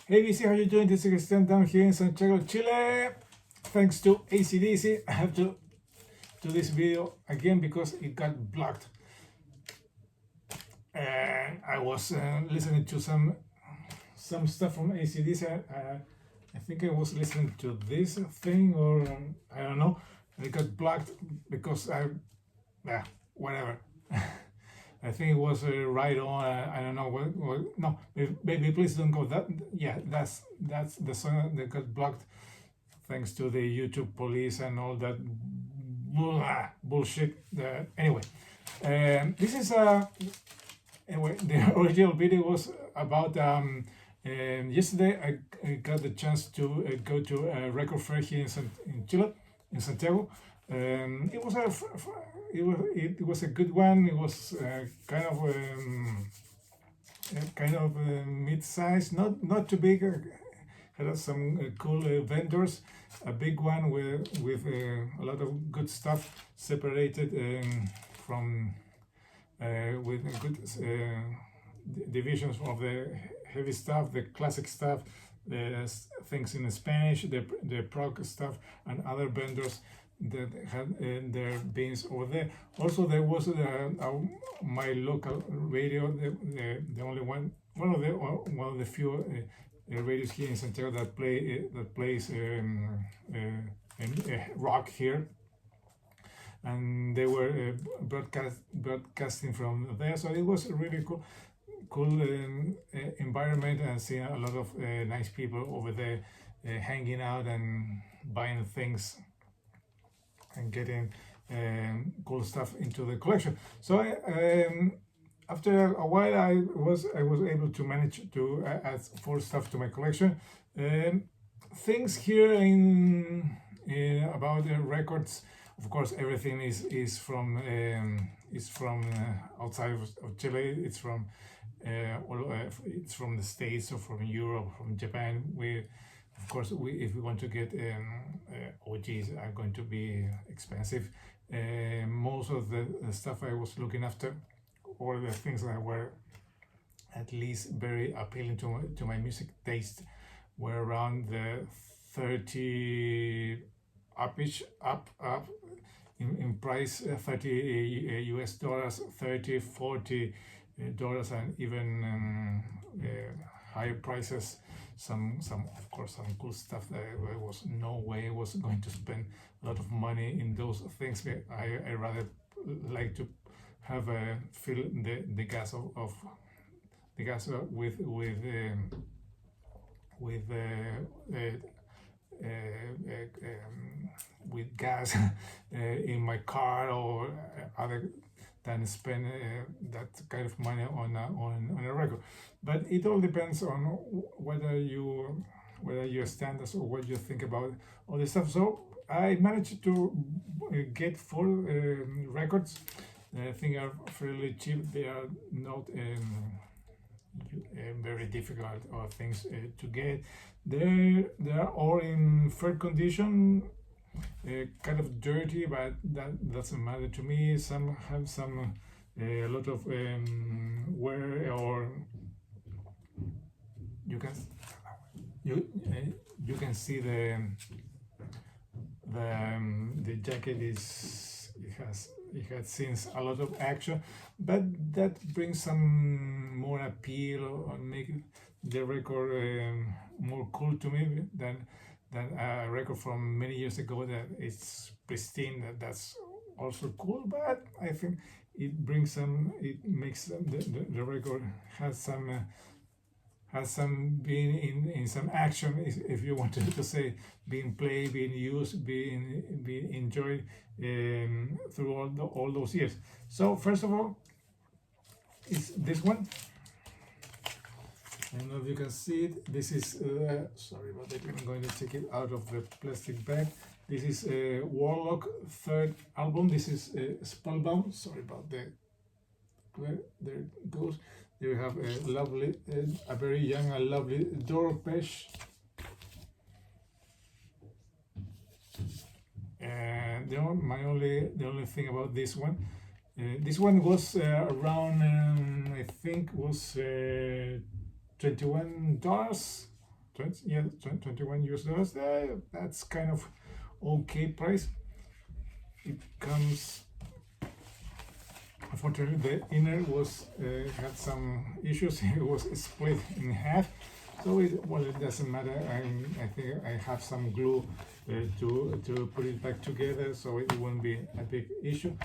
Hey BC, how you doing? This is Cristian down here in Santiago, Chile. Thanks to ACDC, I have to do this video again because it got blocked. And I was listening to some stuff from ACDC. I think I was listening to this thing or I don't know. And it got blocked because whatever. I think it was right on. I don't know what. No, baby, please don't go. That's the song that got blocked thanks to the YouTube police and all that bullshit. Anyway, this is anyway. The original video was about. Yesterday, I got the chance to go to a record fair here in Chile, in Santiago. It was it was a good one. It was kind of mid-size, not too big. Had some cool vendors. A big one with a lot of good stuff separated from with good divisions of the heavy stuff, the classic stuff, the things in Spanish, the prog stuff, and other vendors that had their bins over there. Also, there was my local radio, the only one of the few radios here in Santiago that plays rock here, and they were broadcasting from there. So it was a really cool environment, and seeing a lot of nice people over there hanging out and buying things and getting cool stuff into the collection. So after a while, I was able to manage to add 4 stuff to my collection. Things here in about the records. Of course, everything is from outside of Chile. It's from it's from the States or from Europe, from Japan. Of course, if we want to get OGs, are going to be expensive. Most of the stuff I was looking after, or the things that were at least very appealing to my music taste, were around the 30 up in price, 30 US dollars, 30, 40 dollars, and even higher prices. Some of course some cool stuff that there was no way I was going to spend a lot of money in those things. I rather like to have fill the gas of the gas with gas in my car, or other than spend that kind of money on a record. But it all depends on whether your standards or what you think about all this stuff. So I managed to get 4 records. I think are fairly cheap. They are not very difficult or things to get. They are all in fair condition. Kind of dirty, but that doesn't matter to me. Some have a lot of wear, or you can see the jacket it has since a lot of action, but that brings some more appeal or make the record more cool to me than a record from many years ago that is pristine. That's also cool, but I think it makes the record has some being in some action, if you want to say, being played, being used, being enjoyed through all those years. So first of all, is this one. I don't know if you can see it. This is sorry about that. I'm going to take it out of the plastic bag. This is Warlock 3rd album. This is Spellbound. Sorry about that. There it goes. There you have a lovely, a very young and lovely Doro Pesch. And the only thing about this one was around I think was $21. 21 US dollars. That's kind of okay price. It comes, unfortunately the inner was had some issues. It was split in half, so it doesn't matter. I think I have some glue to put it back together, so it won't be a big issue.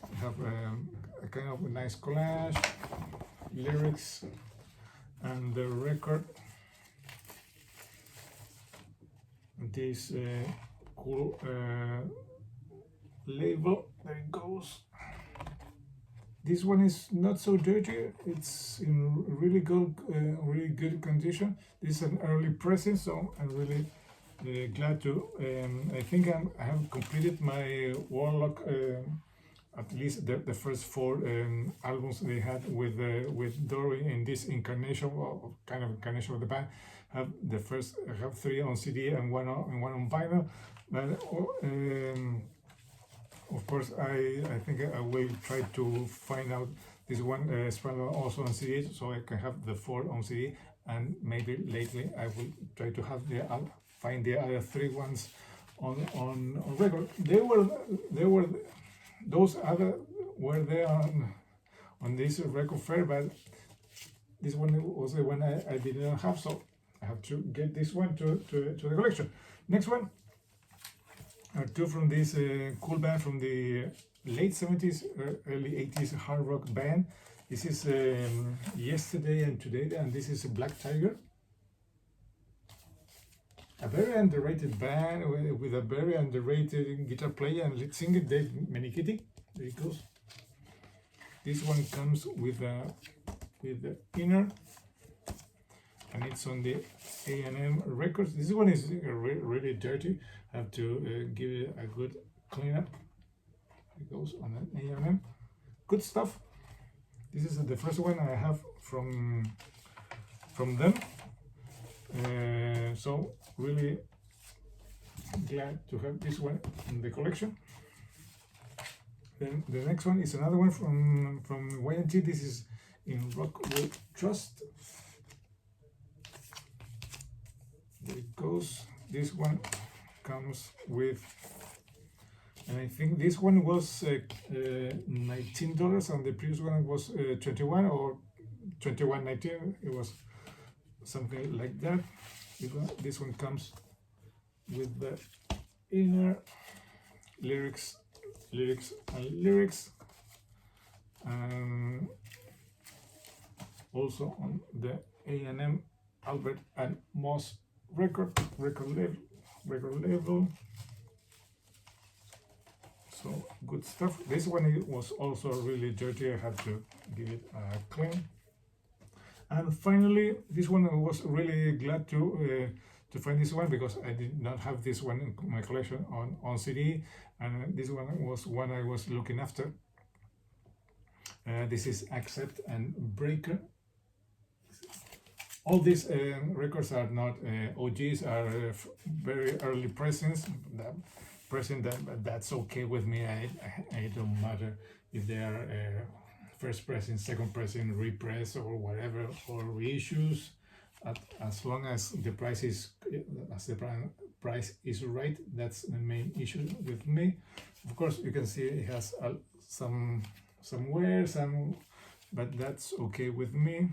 I have a kind of a nice collage, lyrics, and the record. This cool label. There it goes. This one is not so dirty. It's in really good condition. This is an early pressing, so I'm really glad to. I think I have completed my Warlock. At least the first 4 albums they had with Dory in this incarnation, or kind of incarnation of the band. I have 3 on CD and one on vinyl. But of course, I think I will try to find out this one also on CD, so I can have the 4 on CD, and maybe lately I will try to have find the other 3 ones on record. Those other were there on this record fair, but this one was the one I did not have, so I have to get this one to the collection. Next one are 2 from this cool band from the late 70s, early 80s hard rock band. This is Yesterday and Today, and this is Black Tiger. A very underrated band with a very underrated guitar player and lead singer, Dave Menikiti. There it goes. This one comes with the inner, and it's on the A&M Records. This one is really dirty. I have to give it a good cleanup. It goes on an A&M. Good stuff. This is the first one I have from them. So really glad to have this one in the collection. Then the next one is another one from Y&T. This is in Rockwood Trust. There it goes. This one comes with, and I think this one was $19, and the previous one was 21 or 21.19. It was something like that. This one comes with the inner lyrics, and also on the A&M Albert and Moss record label. So good stuff. This one was also really dirty. I had to give it a clean. And finally, this one I was really glad to find this one, because I did not have this one in my collection on CD, and this one was one I was looking after. This is Accept and Breaker. All these records are not OGs, are very early pressings. That's okay with me. I don't matter if they are first pressing, second pressing, repress, or whatever, or reissues. As long as the price is right, that's the main issue with me. Of course, you can see it has some wear, but that's okay with me.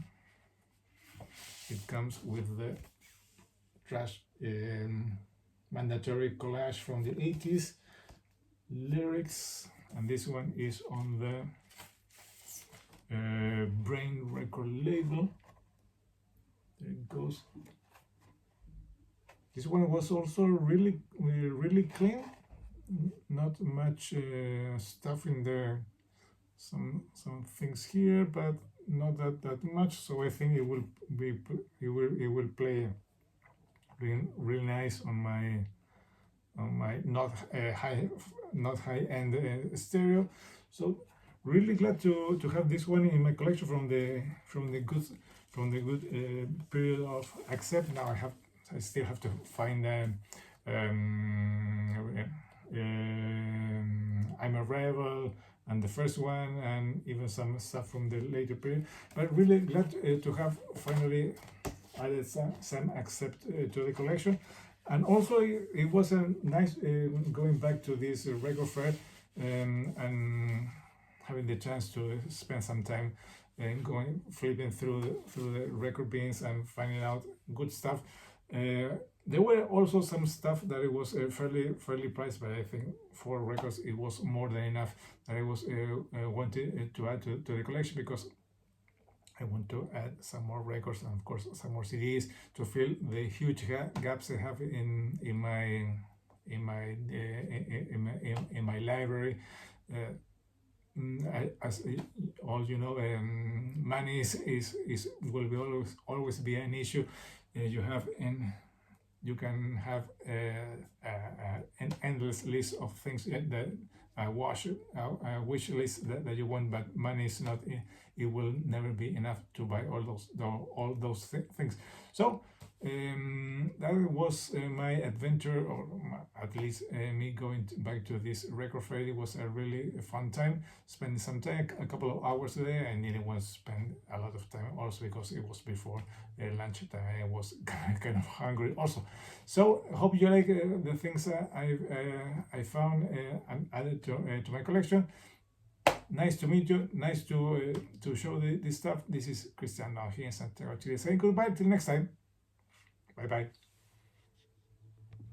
It comes with the trash mandatory collage from the 80s, lyrics, and this one is on the Brain record label. There it goes. This one was also really clean, not much stuff in there. Some things here, but not that much. So I think it will play real nice on my not high end stereo. So really glad to have this one in my collection from the good period of Accept. Now I still have to find I'm a Rebel and the first one, and even some stuff from the later period. But really glad to have finally added some accept to the collection. And also it was a nice going back to this record fair and having the chance to spend some time going flipping through the record bins and finding out good stuff. There were also some stuff that it was fairly priced, but I think for records it was more than enough that I was wanted to add to the collection, because I want to add some more records and of course some more CDs to fill the huge gaps I have in my library. As all you know, money will always be an issue. You can have an endless list of things that a wish list that you want, but money is not. It will never be enough to buy all those things. So that was my adventure, or at least me going back to this record fair. It was a really fun time, spending some time, a couple of hours there. I didn't want to spend a lot of time also because it was before lunch time. I was kind of hungry also. So hope you like the things I found and added to my collection. Nice to meet you. Nice to show this stuff. This is Cristian now here in Santiago, Chile, saying goodbye till next time. Bye bye.